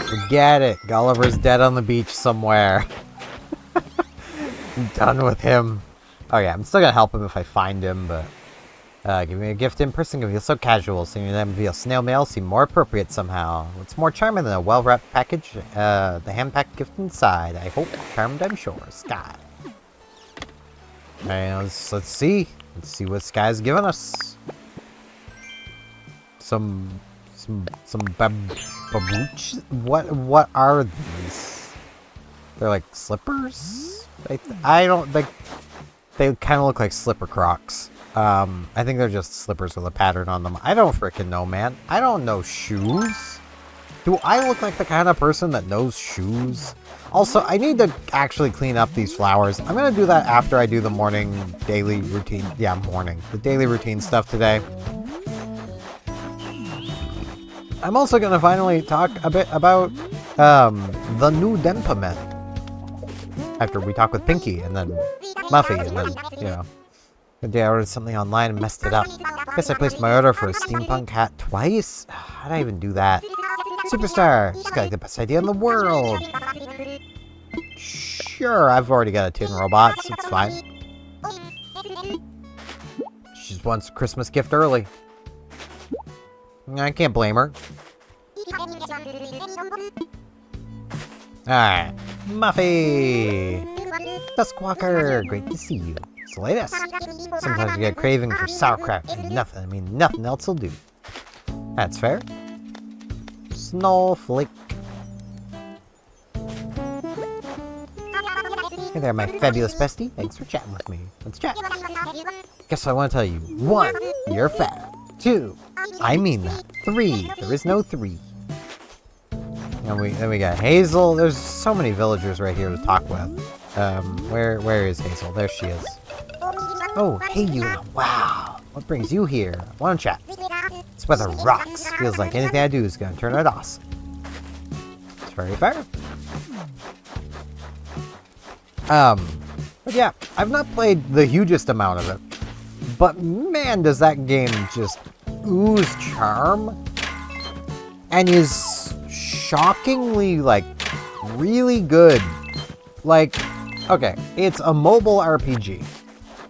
Forget it. Gulliver's dead on the beach somewhere. I'm done with him. Oh yeah, I'm still gonna help him if I find him, but... give me a gift in person can feel so casual, seeing them via snail mail seem more appropriate somehow. What's more charming than a well-wrapped package? The hand-packed gift inside. I hope. Charmed, I'm sure. Sky. Alright, let's see. Let's see what Sky's giving us. Some babooch? What are these? They're like slippers? I don't think... They kind of look like slipper Crocs. I think they're just slippers with a pattern on them. I don't freaking know, man. I don't know shoes. Do I look like the kind of person that knows shoes? Also, I need to actually clean up these flowers. I'm going to do that after I do the daily routine. Yeah, the daily routine stuff today. I'm also going to finally talk a bit about the new Dempa Men. After we talk with Pinky and then Muffy and then, you know. One day I ordered something online and messed it up. Guess I placed my order for a steampunk hat twice? How did I even do that? Superstar! She's got like the best idea in the world! Sure, I've already got a tin robot, so it's fine. She just wants a Christmas gift early. I can't blame her. Alright. Muffy! Duskwalker! Great to see you. It's the latest. Sometimes you get a craving for sauerkraut and nothing else will do. That's fair. Snowflake. Hey there, my fabulous bestie. Thanks for chatting with me. Let's chat. Guess what I want to tell you. 1. You're fat. 2. I mean that. 3. There is no 3. And then we got Hazel. There's so many villagers right here to talk with. Where is Hazel? There she is. Oh, hey you. Wow. What brings you here? Why don't chat? This weather rocks. Feels like anything I do is gonna turn out awesome. It's very fair. But yeah, I've not played the hugest amount of it. But man, does that game just ooze charm. And is shockingly, like, really good. Like, okay, it's a mobile RPG.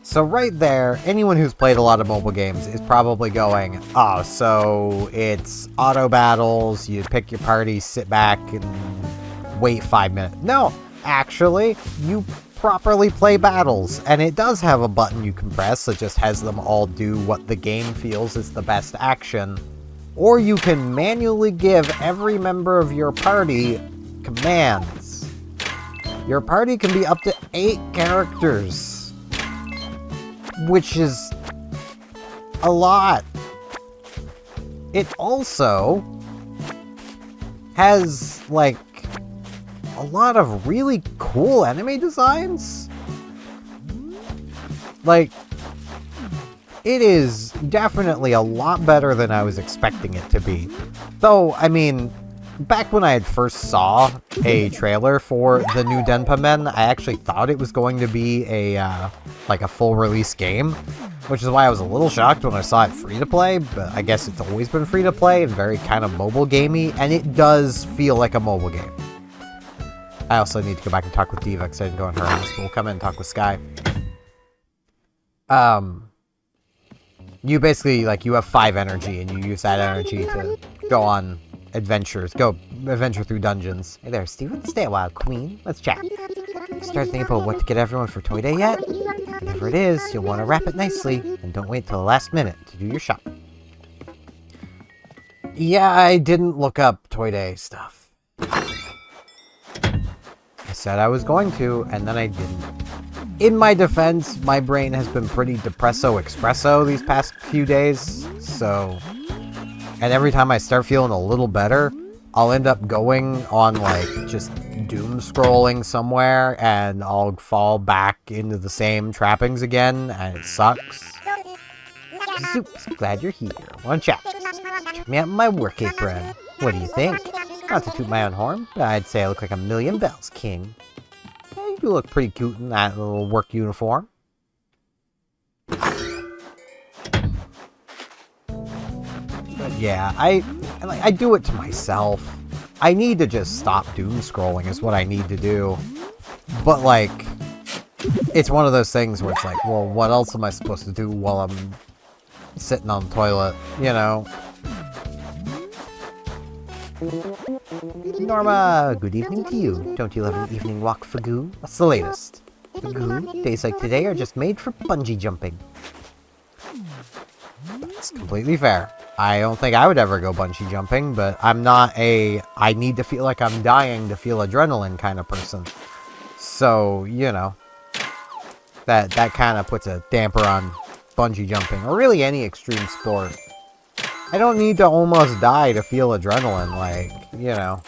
So right there, anyone who's played a lot of mobile games is probably going, oh, so it's auto battles, you pick your party, sit back, and wait 5 minutes. No, actually, you properly play battles, and it does have a button you can press that just has them all do what the game feels is the best action. Or you can manually give every member of your party commands. Your party can be up to 8 characters, which is a lot. It also has, like, a lot of really cool enemy designs. Like, it is definitely a lot better than I was expecting it to be. Though, I mean, back when I had first saw a trailer for the new Dempa Men, I actually thought it was going to be a, like a full release game, which is why I was a little shocked when I saw it free to play, but I guess it's always been free to play and very kind of mobile gamey, and it does feel like a mobile game. I also need to go back and talk with Diva because I didn't go in her house, but we'll come in and talk with Sky. You basically, like, you have 5 energy, and you use that energy to go on adventures. Go adventure through dungeons. Hey there, Steven. Stay a while, Queen. Let's chat. Start thinking about what to get everyone for Toy Day yet? Whatever it is, you'll want to wrap it nicely, and don't wait till the last minute to do your shopping. Yeah, I didn't look up Toy Day stuff. I said I was going to, and then I didn't. In my defense, my brain has been pretty depresso-expresso these past few days, so... And every time I start feeling a little better, I'll end up going on, like, just doom-scrolling somewhere, and I'll fall back into the same trappings again, and it sucks. Zoops, glad you're here. Wanna chat? Check me out in my work apron. What do you think? Not to toot my own horn, but I'd say I look like a million bells, King. Yeah, you look pretty cute in that little work uniform. But yeah, I do it to myself. I need to just stop doom scrolling is what I need to do. But like, it's one of those things where it's like, well, what else am I supposed to do while I'm sitting on the toilet, you know? Norma, good evening to you. Don't you love an evening walk, Fagoo? What's the latest? Fagoo, days like today are just made for bungee jumping. That's completely fair. I don't think I would ever go bungee jumping, but I'm not a I need to feel like I'm dying to feel adrenaline kind of person. So, you know, that kind of puts a damper on bungee jumping, or really any extreme sport. I don't need to almost die to feel adrenaline, like, you know.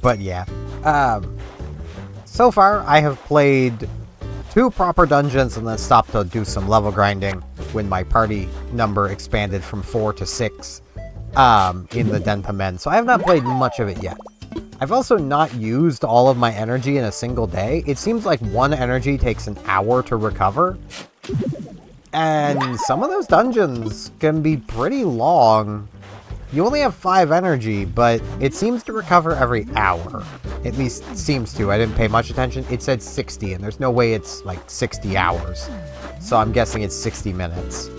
But yeah. So far, I have played 2 proper dungeons and then stopped to do some level grinding when my party number expanded from 4 to 6 in the Dempa Men. So I have not played much of it yet. I've also not used all of my energy in a single day. It seems like 1 energy takes an hour to recover. And some of those dungeons can be pretty long. You only have 5 energy, but it seems to recover every hour. At least it seems to. I didn't pay much attention. It said 60, and there's no way it's like 60 hours. So I'm guessing it's 60 minutes.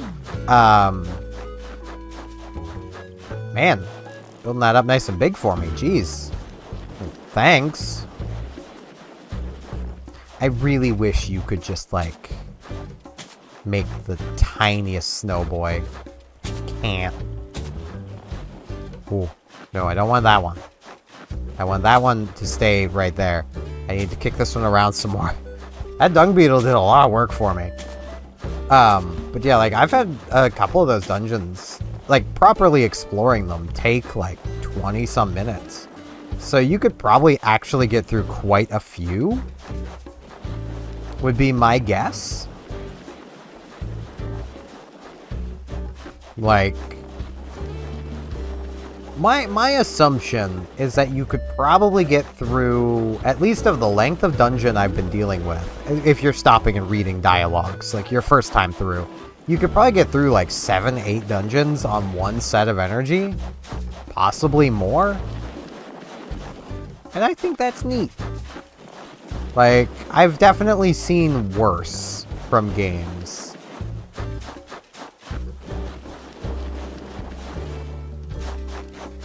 Man, building that up nice and big for me. Jeez. Thanks. I really wish you could just, like, make the tiniest snow boy. Can't. Ooh. No, I don't want that one. I want that one to stay right there. I need to kick this one around some more. That dung beetle did a lot of work for me. But yeah, like, I've had a couple of those dungeons, like, properly exploring them take, like, 20-some minutes. So you could probably actually get through quite a few, would be my guess. Like, my assumption is that you could probably get through at least of the length of dungeon I've been dealing with, if you're stopping and reading dialogues, like your first time through. You could probably get through like 7, 8 dungeons on 1 set of energy, possibly more. And I think that's neat. Like, I've definitely seen worse from games.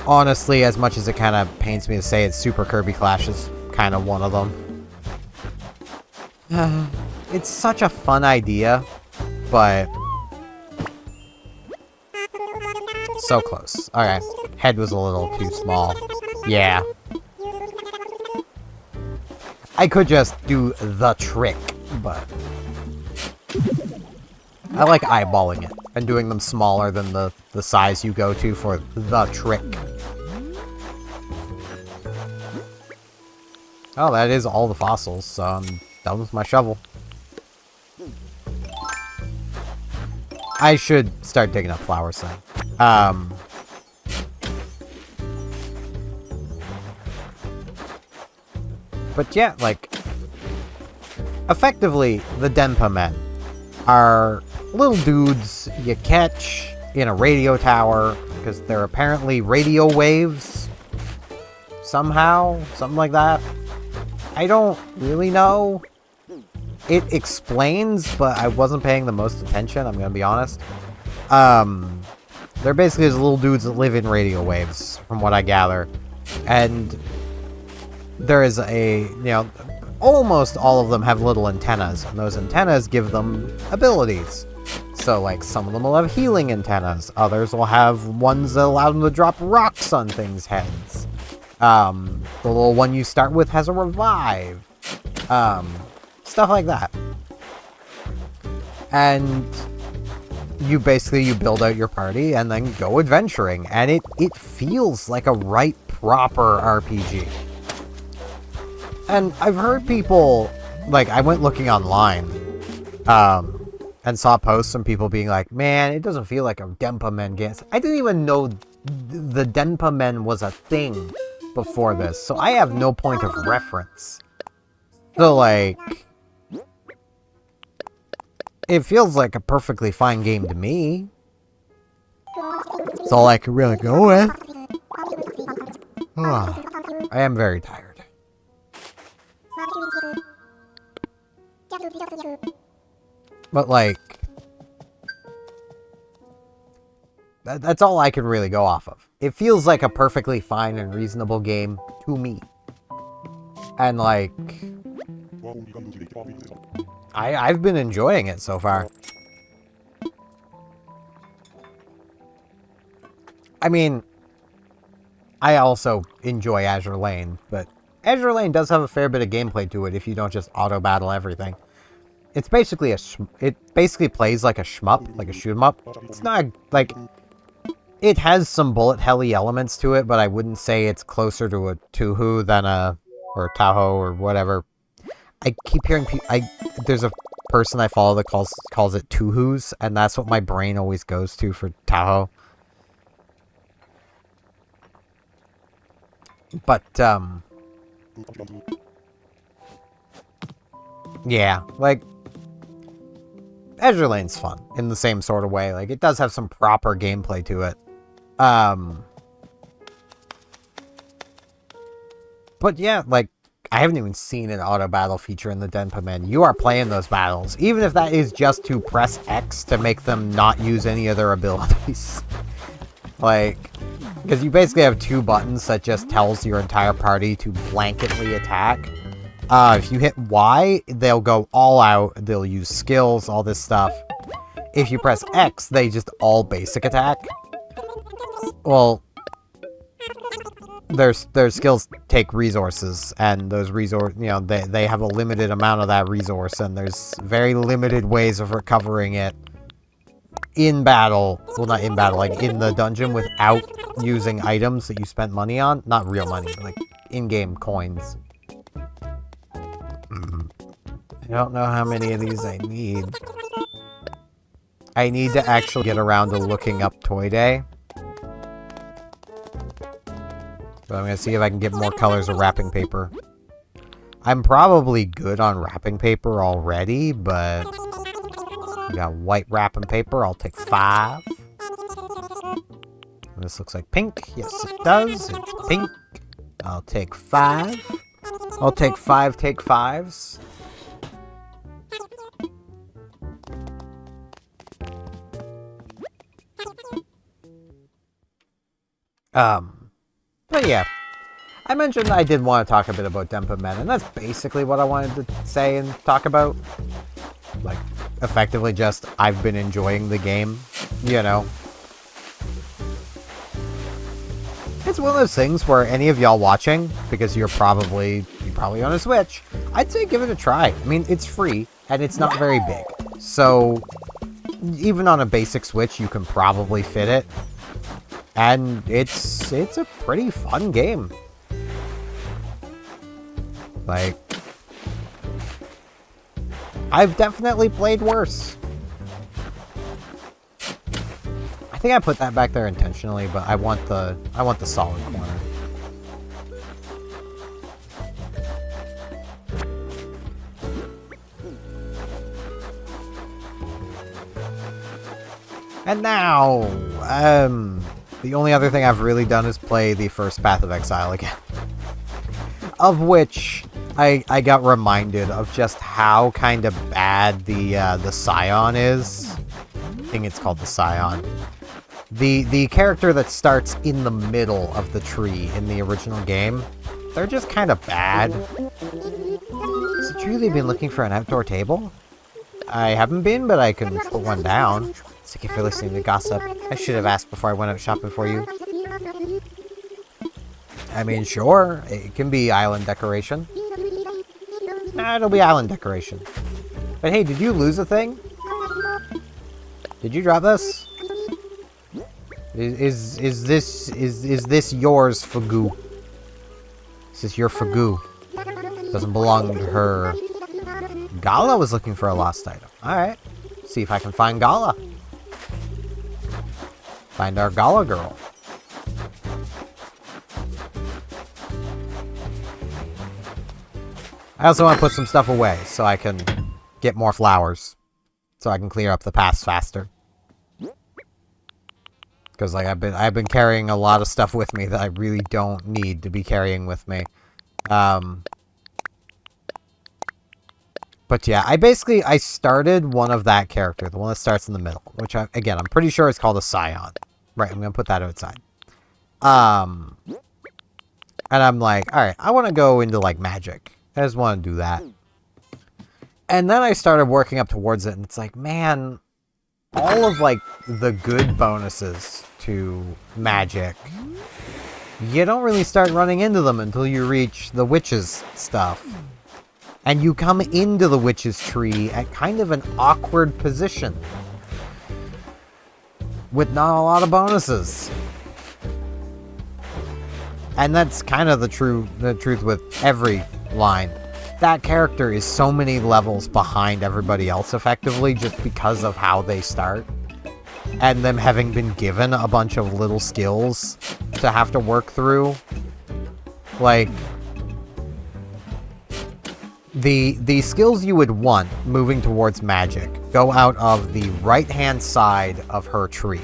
Honestly, as much as it kind of pains me to say it, Super Kirby Clash is kind of one of them. It's such a fun idea, but... so close. Alright. Head was a little too small. Yeah. I could just do the trick, but... I like eyeballing it and doing them smaller than the size you go to for the trick. Oh, that is all the fossils, so I'm done with my shovel. I should start digging up flowers then. But yeah, like, effectively, the Dempa Men are little dudes you catch in a radio tower, because they're apparently radio waves, somehow, something like that. I don't really know. It explains, but I wasn't paying the most attention, I'm gonna be honest. They're basically just little dudes that live in radio waves, from what I gather. And there is almost all of them have little antennas, and those antennas give them abilities. So, like, some of them will have healing antennas, others will have ones that allow them to drop rocks on things' heads. The little one you start with has a revive. Stuff like that. And you build out your party and then go adventuring, and it feels like a proper RPG. And I've heard people like, I went looking online, and saw posts from people being like, man, it doesn't feel like a Dempa Men game. I didn't even know the Dempa Men was a thing before this, so I have no point of reference. So, like, it feels like a perfectly fine game to me. It's all I can really go with. I am very tired. But, like, that's all I can really go off of. It feels like a perfectly fine and reasonable game to me. And, like, I've been enjoying it so far. I mean, I also enjoy Azure Lane, but Azure Lane does have a fair bit of gameplay to it if you don't just auto-battle everything. It's basically it basically plays like a shmup, like a shoot 'em up. It's not, like, it has some bullet helly elements to it, but I wouldn't say it's closer to a Touhou than or a Tahoe or whatever. I keep hearing there's a person I follow that calls it Touhous, and that's what my brain always goes to for Tahoe. But, yeah, like, Azure Lane's fun in the same sort of way. Like, it does have some proper gameplay to it. But yeah, like, I haven't even seen an auto battle feature in the Dempa Men. You are playing those battles, even if that is just to press X to make them not use any of their abilities. Like, because you basically have two buttons that just tells your entire party to blanketly attack. If you hit Y, they'll go all out, they'll use skills, all this stuff. If you press X, they just all basic attack. Well, their skills take resources, and those they have a limited amount of that resource, and there's very limited ways of recovering it in battle. Well, not in battle, like in the dungeon without using items that you spent money on. Not real money, like in-game coins. I don't know how many of these I need. I need to actually get around to looking up Toy Day. So I'm going to see if I can get more colors of wrapping paper. I'm probably good on wrapping paper already, but we got white wrapping paper. I'll take 5. This looks like pink. Yes, it does. It's pink. I'll take 5. I'll take 5 take 5s. But yeah, I mentioned I did want to talk a bit about Dempa Men, and that's basically what I wanted to say and talk about. Like, effectively just, I've been enjoying the game, you know. It's one of those things where any of y'all watching, because you're probably on a Switch, I'd say give it a try. I mean, it's free, and it's not very big. So, even on a basic Switch, you can probably fit it. And it's a pretty fun game. Like, I've definitely played worse. I think I put that back there intentionally, but I want the solid corner. And now, the only other thing I've really done is play the first Path of Exile again. Of which I got reminded of just how kind of bad the Scion is. I think it's called the Scion. The character that starts in the middle of the tree in the original game, they're just kind of bad. Has it truly been looking for an outdoor table? I haven't been, but I can put one down. Thank you for listening to gossip. I should have asked before I went out shopping for you. I mean, sure, it can be island decoration. Nah, it'll be island decoration. But hey, did you lose a thing? Did you drop this? Is this yours, Fagoo? Is this your Fagoo? Doesn't belong to her. Gala was looking for a lost item. Alright. See if I can find Gala. Find our Gala girl. I also want to put some stuff away so I can get more flowers. So I can clear up the paths faster. Because like I've been carrying a lot of stuff with me that I really don't need to be carrying with me. But yeah, I started one of that character, the one that starts in the middle, which again, I'm pretty sure it's called a Scion. Right, I'm gonna put that outside. And I'm like, alright, I want to go into like magic. I just want to do that. And then I started working up towards it, and it's like, man, all of like the good bonuses to magic, you don't really start running into them until you reach the witches stuff. And you come into the witches tree at kind of an awkward position, with not a lot of bonuses. And that's kind of the truth with every line. That character is so many levels behind everybody else effectively just because of how they start. And them having been given a bunch of little skills to have to work through. Like, the skills you would want moving towards magic go out of the right-hand side of her tree.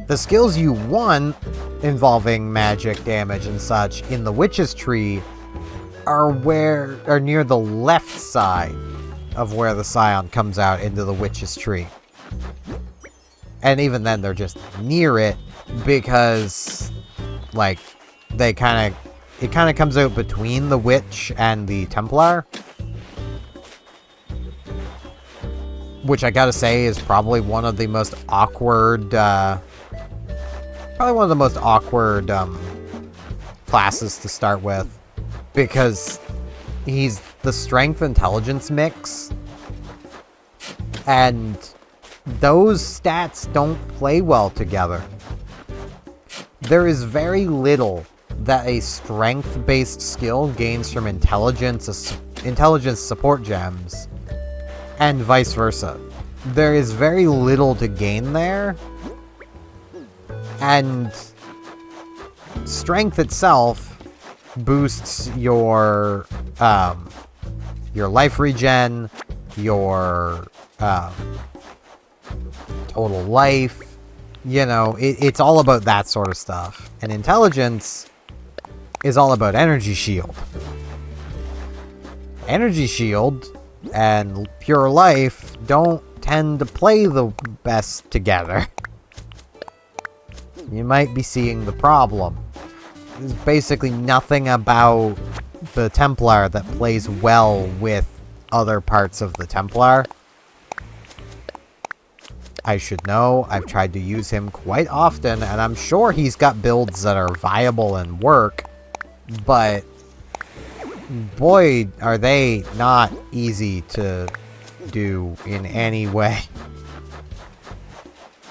The skills you want involving magic damage and such in the witch's tree are near the left side of where the Scion comes out into the witch's tree. And even then they're just near it because like it kind of comes out between the witch and the Templar, which I gotta say is probably one of the most awkward classes to start with, because he's the strength intelligence mix, and those stats don't play well together. There is very little that a strength-based skill gains from intelligence support gems, and vice versa. There is very little to gain there, and strength itself boosts your life regen, your total life. You know, it's all about that sort of stuff. And intelligence is all about energy shield. Energy shield and pure life don't tend to play the best together. You might be seeing the problem. There's basically nothing about the Templar that plays well with other parts of the Templar. I should know. I've tried to use him quite often, and I'm sure he's got builds that are viable and work, but boy, are they not easy to do in any way.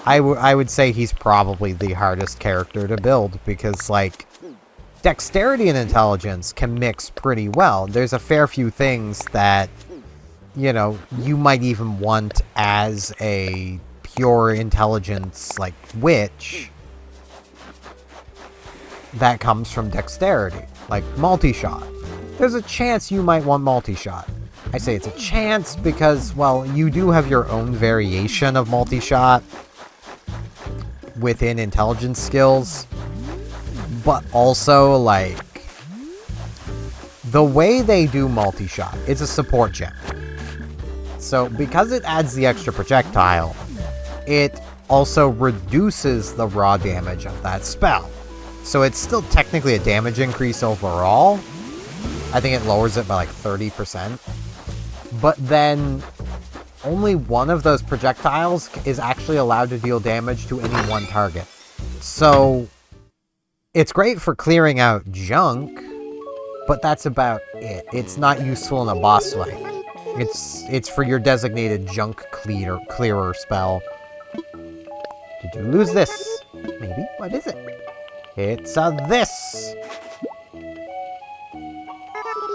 I would say he's probably the hardest character to build, because, like, dexterity and intelligence can mix pretty well. There's a fair few things that, you know, you might even want as a pure intelligence, like, witch that comes from dexterity, like multi-shot. There's a chance you might want multi-shot. I say it's a chance because, well, you do have your own variation of multi-shot within intelligence skills, but also, like, the way they do multi-shot, it's a support gem. So because it adds the extra projectile, it also reduces the raw damage of that spell. So it's still technically a damage increase overall. I think it lowers it by like 30%. But then only one of those projectiles is actually allowed to deal damage to any one target. So it's great for clearing out junk, but that's about it. It's not useful in a boss fight. It's for your designated junk clearer spell. Did you lose this? Maybe? What is it? It's a this!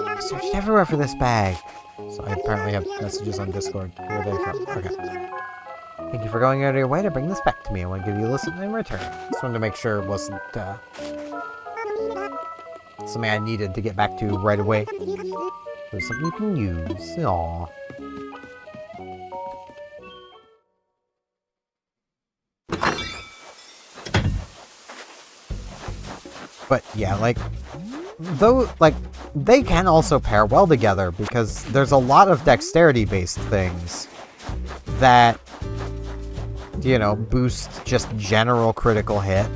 I searched everywhere for this bag. So So I apparently have messages on Discord. Who are they from? Okay. Thank you for going out of your way to bring this back to me. I want to give you a listen in return. Just wanted to make sure it wasn't something I needed to get back to right away. It was something you can use. Aww. But yeah, like, though, like, they can also pair well together because there's a lot of dexterity-based things that, you know, boost just general critical hit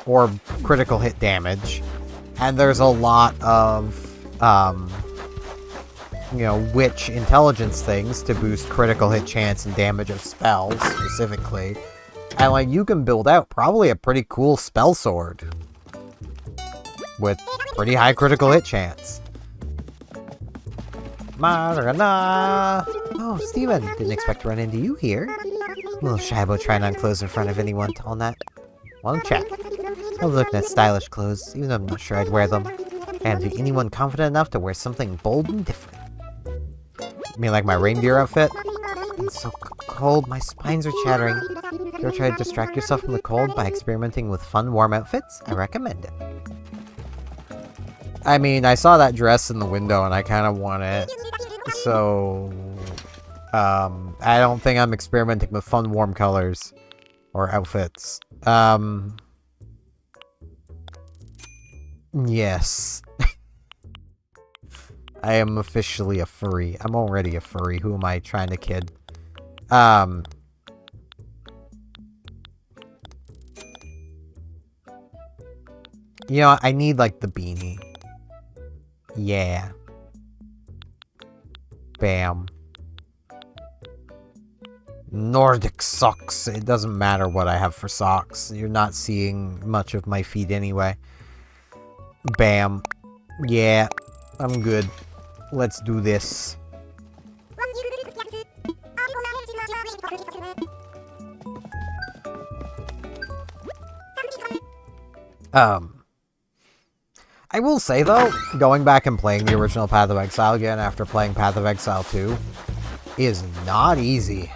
or critical hit damage. And there's a lot of, you know, witch intelligence things to boost critical hit chance and damage of spells, specifically. And, like, you can build out probably a pretty cool spell sword with pretty high critical hit chance. Marana! Oh, Steven, didn't expect to run into you here. A little shy about trying on clothes in front of anyone, tall net. Well, check. I was looking at stylish clothes, even though I'm not sure I'd wear them. And be anyone confident enough to wear something bold and different. You mean like my reindeer outfit? It's so cold, my spines are chattering. If you ever try to distract yourself from the cold by experimenting with fun, warm outfits, I recommend it. I mean, I saw that dress in the window and I kind of want it. So, I don't think I'm experimenting with fun, warm colors or outfits. Yes. I am officially a furry. I'm already a furry. Who am I trying to kid? You know, I need, like, the beanie. Yeah. Bam. Nordic socks. It doesn't matter what I have for socks. You're not seeing much of my feet anyway. Bam. Yeah. I'm good. Let's do this. I will say, though, going back and playing the original Path of Exile again after playing Path of Exile 2 is not easy.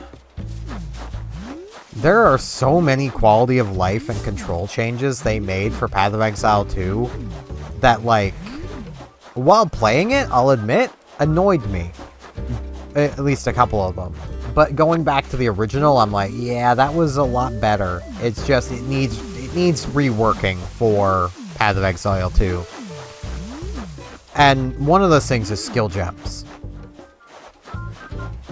There are so many quality of life and control changes they made for Path of Exile 2 that, like, while playing it, I'll admit, annoyed me. At least a couple of them. But going back to the original, I'm like, yeah, that was a lot better. It's just, it needs reworking for Path of Exile 2. And one of those things is skill gems.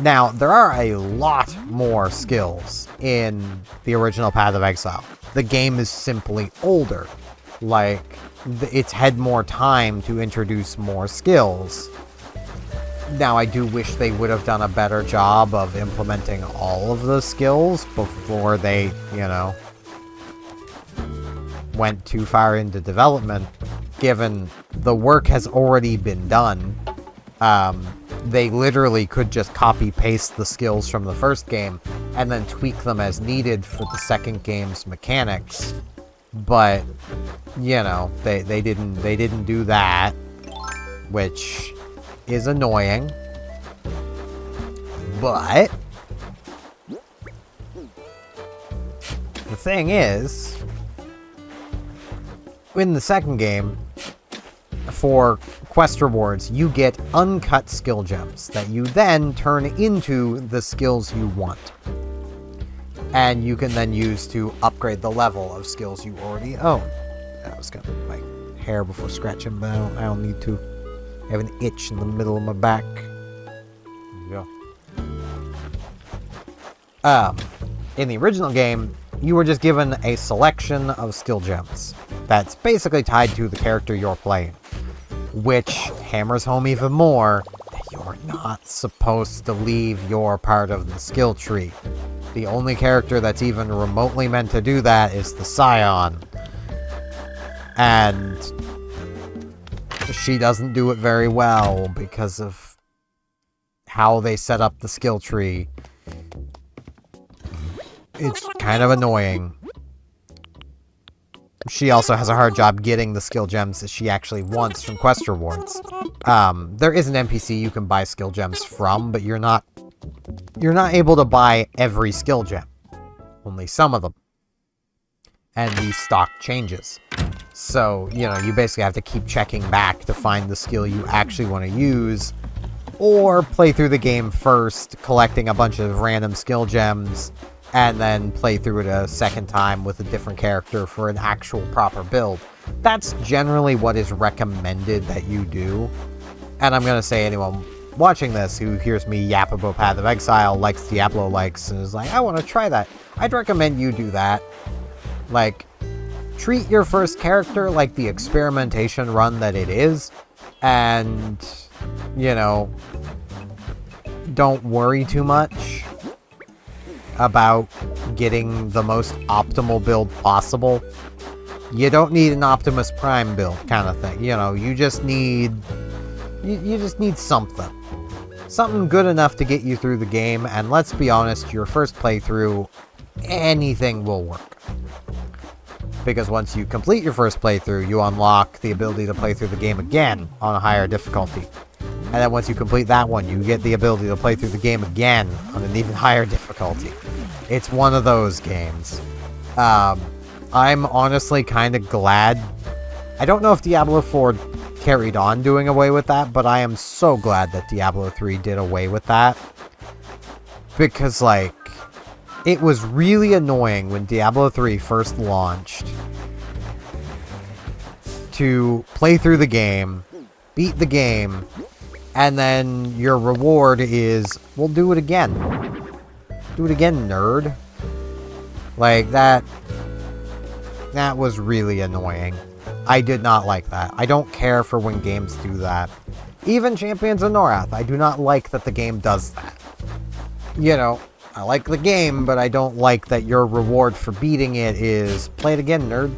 Now, there are a lot more skills in the original Path of Exile. The game is simply older. Like, it's had more time to introduce more skills. Now, I do wish they would have done a better job of implementing all of the skills before they, you know, went too far into development. Given the work has already been done, they literally could just copy-paste the skills from the first game and then tweak them as needed for the second game's mechanics. But, you know, they didn't do that, which is annoying. But the thing is, in the second game, for quest rewards, you get uncut skill gems that you then turn into the skills you want. And you can then use to upgrade the level of skills you already own. I was gonna my hair before scratching, but I don't need to. I have an itch in the middle of my back. There you go. In the original game, you were just given a selection of skill gems that's basically tied to the character you're playing, which hammers home even more that you're not supposed to leave your part of the skill tree. The only character that's even remotely meant to do that is the Scion. And she doesn't do it very well because of how they set up the skill tree. It's kind of annoying. she also has a hard job getting the skill gems that she actually wants from quest rewards. There is an NPC you can buy skill gems from, but you're not able to buy every skill gem. Only some of them. And the stock changes. So, you know, you basically have to keep checking back to find the skill you actually want to use, or play through the game first, collecting a bunch of random skill gems, and then play through it a second time with a different character for an actual proper build. That's generally what is recommended that you do. And I'm going to say anyone watching this who hears me yap about Path of Exile, likes Diablo likes, and is like, I want to try that, I'd recommend you do that. Like, treat your first character like the experimentation run that it is, and, you know, don't worry too much about getting the most optimal build possible. You don't need an Optimus Prime build kind of thing. You know, you just need something. Something good enough to get you through the game, and let's be honest, your first playthrough, anything will work. Because once you complete your first playthrough, you unlock the ability to play through the game again on a higher difficulty. And then once you complete that one, you get the ability to play through the game again on an even higher difficulty. It's one of those games. I'm honestly kind of glad. I don't know if Diablo 4 carried on doing away with that, but I am so glad that Diablo 3 did away with that. Because, like, it was really annoying when Diablo 3 first launched to play through the game, beat the game, and then your reward is, well, do it again. Do it again, nerd. Like, that was really annoying. I did not like that. I don't care for when games do that. Even Champions of Norath, I do not like that the game does that. You know, I like the game, but I don't like that your reward for beating it is, play it again, nerd.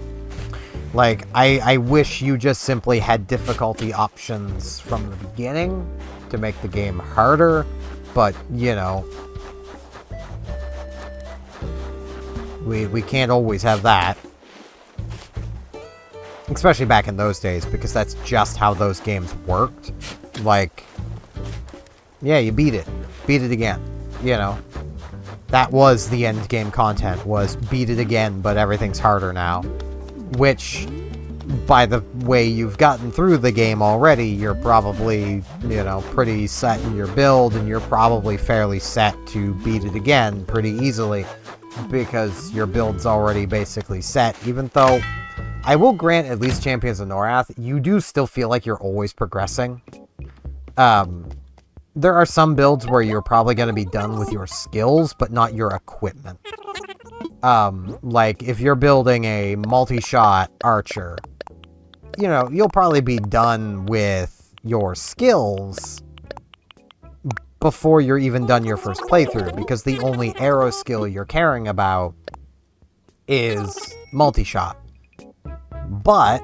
Like, I wish you just simply had difficulty options from the beginning to make the game harder, but, you know, we can't always have that. Especially back in those days, because that's just how those games worked. Like, yeah, you beat it. Beat it again. You know? That was the end game content, was beat it again, but everything's harder now. Which, by the way you've gotten through the game already, you're probably, you know, pretty set in your build, and you're probably fairly set to beat it again pretty easily, because your build's already basically set, even though I will grant, at least Champions of Norath, you do still feel like you're always progressing. There are some builds where you're probably going to be done with your skills, but not your equipment. Like, if you're building a multi-shot archer, you know, you'll probably be done with your skills before you're even done your first playthrough, because the only arrow skill you're caring about is multi-shot. But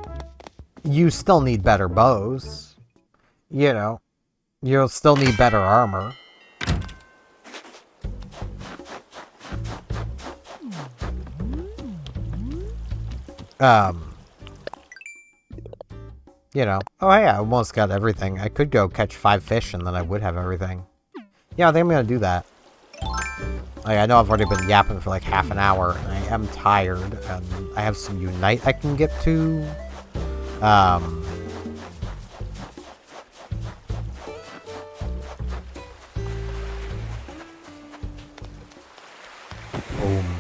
you still need better bows. You know, you'll still need better armor. You know, oh hey, I almost got everything. I could go catch 5 fish and then I would have everything. Yeah, I think I'm gonna do that. Like, I know I've already been yapping for like half an hour, and I am tired, and I have some Unite I can get to. Boom.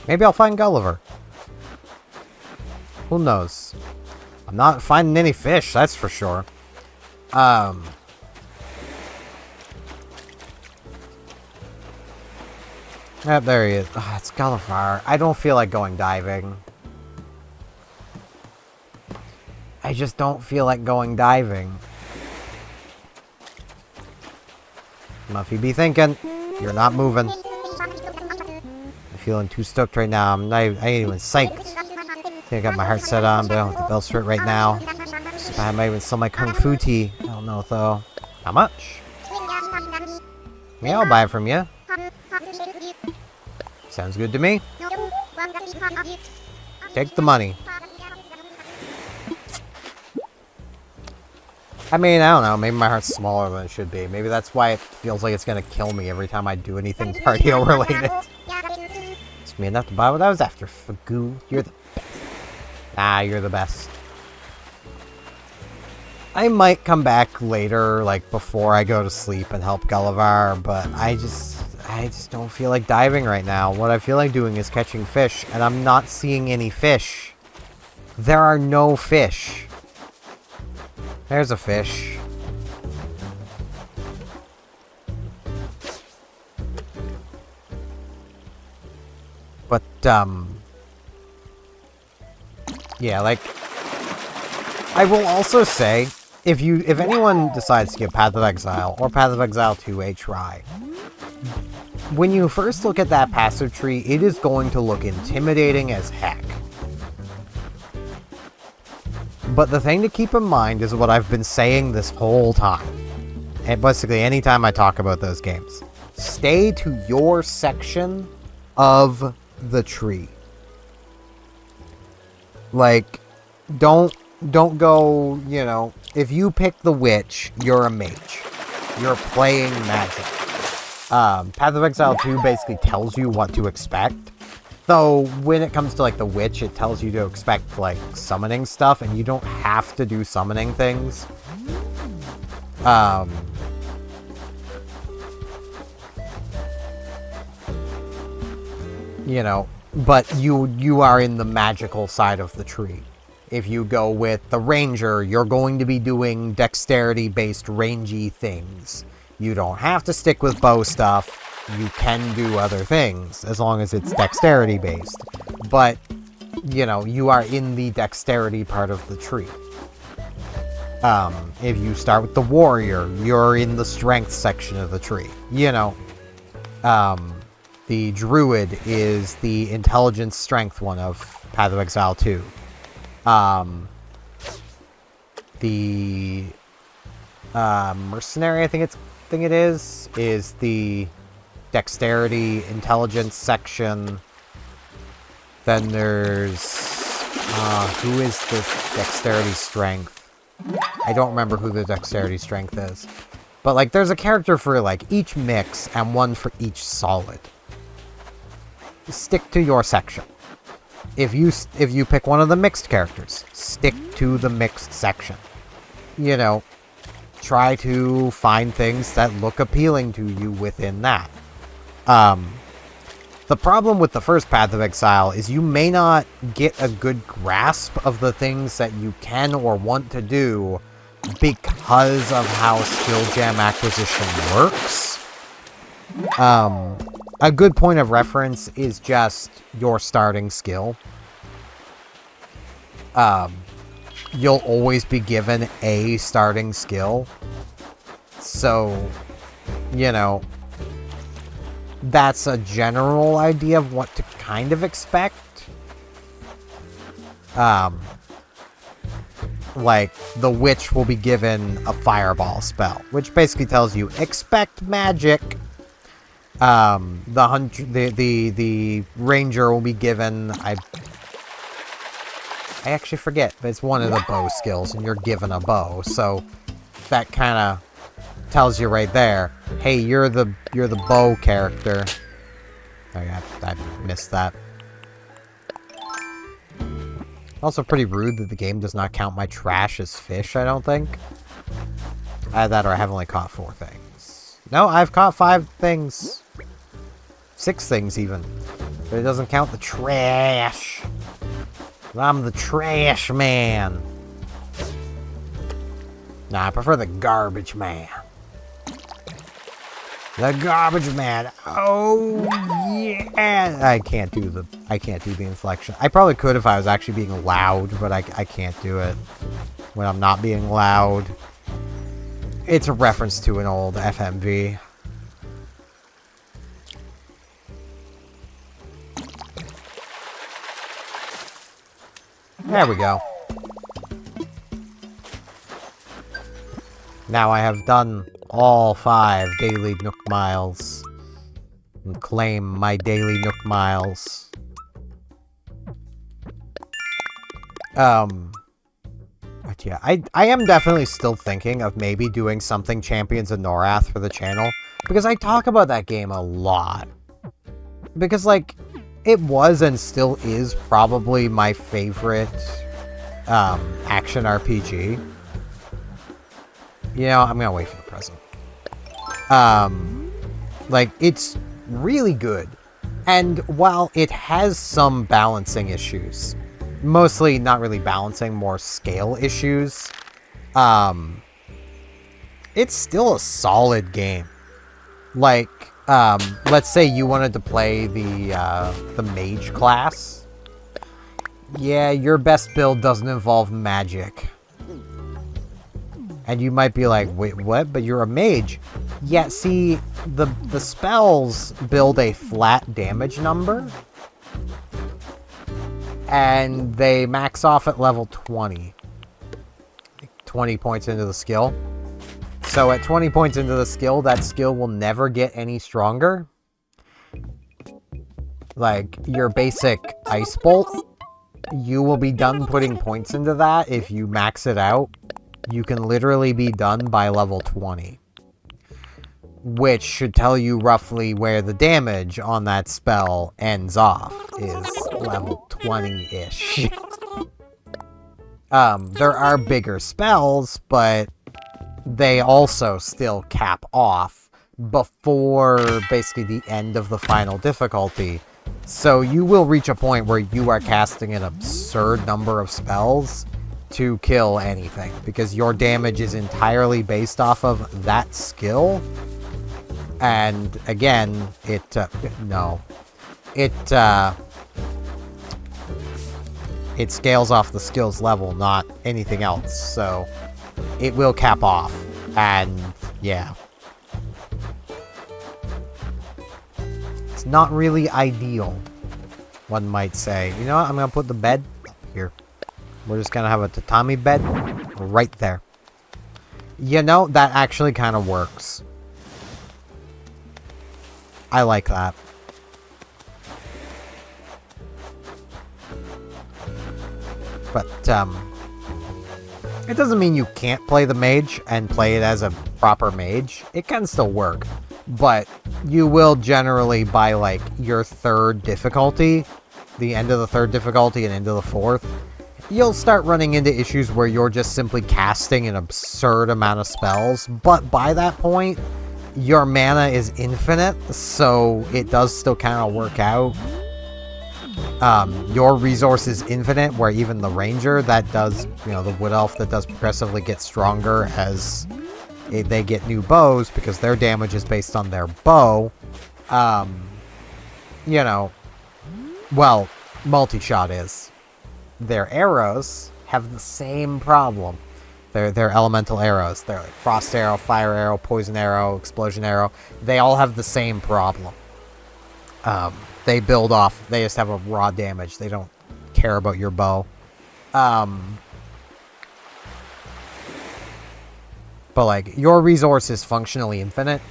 Maybe I'll find Gulliver. Who knows? I'm not finding any fish, that's for sure. Yep, there he is. Oh, it's Gulliver. I don't feel like going diving. I just don't feel like going diving. Muffy be thinking. You're not moving. I'm feeling too stoked right now. I ain't even psyched. I think I got my heart set on, but I don't have the bells for it right now. I might even sell my Kung Fu tea. I don't know though. How much? Yeah, I'll buy it from you. Sounds good to me. Take the money. I mean, I don't know. Maybe my heart's smaller than it should be. Maybe that's why it feels like it's gonna kill me every time I do anything cardio-related. It's me enough to buy what I was after. Fagoo, you're the best. Ah, you're the best. I might come back later, like, before I go to sleep and help Gullivar, but I just don't feel like diving right now. What I feel like doing is catching fish, and I'm not seeing any fish. There are no fish. There's a fish. But, yeah, like, I will also say, if anyone decides to give Path of Exile, or Path of Exile 2 a try, when you first look at that passive tree, it is going to look intimidating as heck. But the thing to keep in mind is what I've been saying this whole time. And basically, anytime I talk about those games. Stay to your section of the tree. Like, don't go, you know, if you pick the witch, you're a mage. You're playing magic. Path of Exile 2 basically tells you what to expect. Though, when it comes to, like, the witch, it tells you to expect, like, summoning stuff, and you don't have to do summoning things. You know, but you are in the magical side of the tree. If you go with the ranger, you're going to be doing dexterity-based rangy things. You don't have to stick with bow stuff. You can do other things, as long as it's dexterity-based. But, you know, you are in the dexterity part of the tree. If you start with the warrior, you're in the strength section of the tree. You know, the druid is the intelligence strength one of Path of Exile 2. The mercenary, I think it is the dexterity intelligence section. Then there's who is the dexterity strength? I don't remember who the dexterity strength is. But like there's a character for like each mix and one for each solid. Stick to your section. If you pick one of the mixed characters, stick to the mixed section. You know, try to find things that look appealing to you within that. The problem with the first Path of Exile is you may not get a good grasp of the things that you can or want to do because of how skill gem acquisition works. A good point of reference is just your starting skill. You'll always be given a starting skill. So, you know, that's a general idea of what to kind of expect. Like, the witch will be given a fireball spell, which basically tells you, expect magic. The ranger will be given, I actually forget, but it's one of the bow skills, and you're given a bow, so that kind of tells you right there, hey, you're the bow character. Oh yeah, I missed that. Also pretty rude that the game does not count my trash as fish, I don't think. Either that or I have only caught 4 things. No, I've caught 5 things. 6 things even. But it doesn't count the trash. I'm the trash man. Nah, I prefer the garbage man. The garbage man. Oh yeah. I can't do the inflection. I probably could if I was actually being loud, but I can't do it when I'm not being loud. It's a reference to an old FMV. There we go. Now I have done all 5 daily Nook miles. and claim my daily Nook Miles. But yeah, I am definitely still thinking of maybe doing something Champions of Norath for the channel, because I talk about that game a lot. Because, like, it was and still is probably my favorite action RPG. You know, I'm gonna wait for the present. Like, it's really good. And while it has some balancing issues, mostly not really balancing, more scale issues, it's still a solid game. Like, let's say you wanted to play the mage class. Yeah, your best build doesn't involve magic. And you might be like, wait, what? But you're a mage. Yeah, see, the spells build a flat damage number. And they max off at level 20. 20 points into the skill. So at 20 points into the skill, that skill will never get any stronger. Like, your basic Ice Bolt, you will be done putting points into that if you max it out. You can literally be done by level 20. Which should tell you roughly where the damage on that spell ends off, is level 20-ish. There are bigger spells, but they also still cap off before basically the end of the final difficulty. So you will reach a point where you are casting an absurd number of spells to kill anything, because your damage is entirely based off of that skill. And again, it scales off the skill's level, not anything else. So it will cap off, and yeah, it's not really ideal, one might say. You know what? I'm gonna put the bed up here. We're just gonna have a tatami bed right there. You know, that actually kind of works. I like that. But, it doesn't mean you can't play the mage and play it as a proper mage. It can still work. But you will generally, by, like, your third difficulty, the end of the third difficulty and into the fourth, you'll start running into issues where you're just simply casting an absurd amount of spells. But by that point, your mana is infinite, so it does still kind of work out. Your resource is infinite, where even the ranger that does, you know, the wood elf that does progressively get stronger as they get new bows, because their damage is based on their bow. You know, well, multi-shot is. Their arrows have the same problem. They're elemental arrows. They're like frost arrow, fire arrow, poison arrow, explosion arrow. They all have the same problem. They build off, they just have a raw damage. They don't care about your bow. But like, your resource is functionally infinite,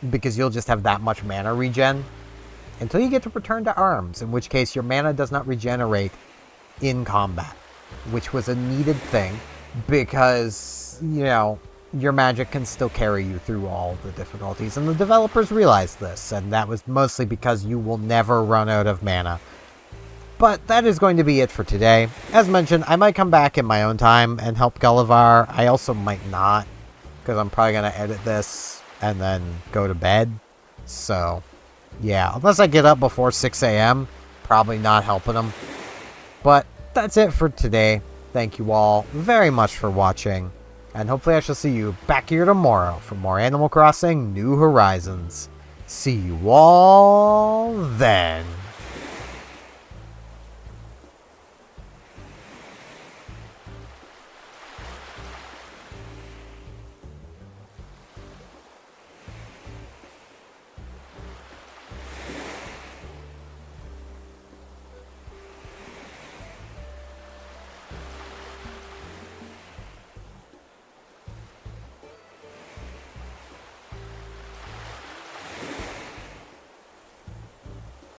because you'll just have that much mana regen until you get to return to arms, in which case your mana does not regenerate in combat, which was a needed thing, because, you know, your magic can still carry you through all the difficulties, and the developers realized this, and that was mostly because you will never run out of mana. But that is going to be it for today. As mentioned, I might come back in my own time and help Gullivar. I also might not, because I'm probably going to edit this and then go to bed. So, yeah, unless I get up before 6 a.m., probably not helping him. But that's it for today. Thank you all very much for watching, and hopefully I shall see you back here tomorrow for more Animal Crossing New Horizons. See you all then.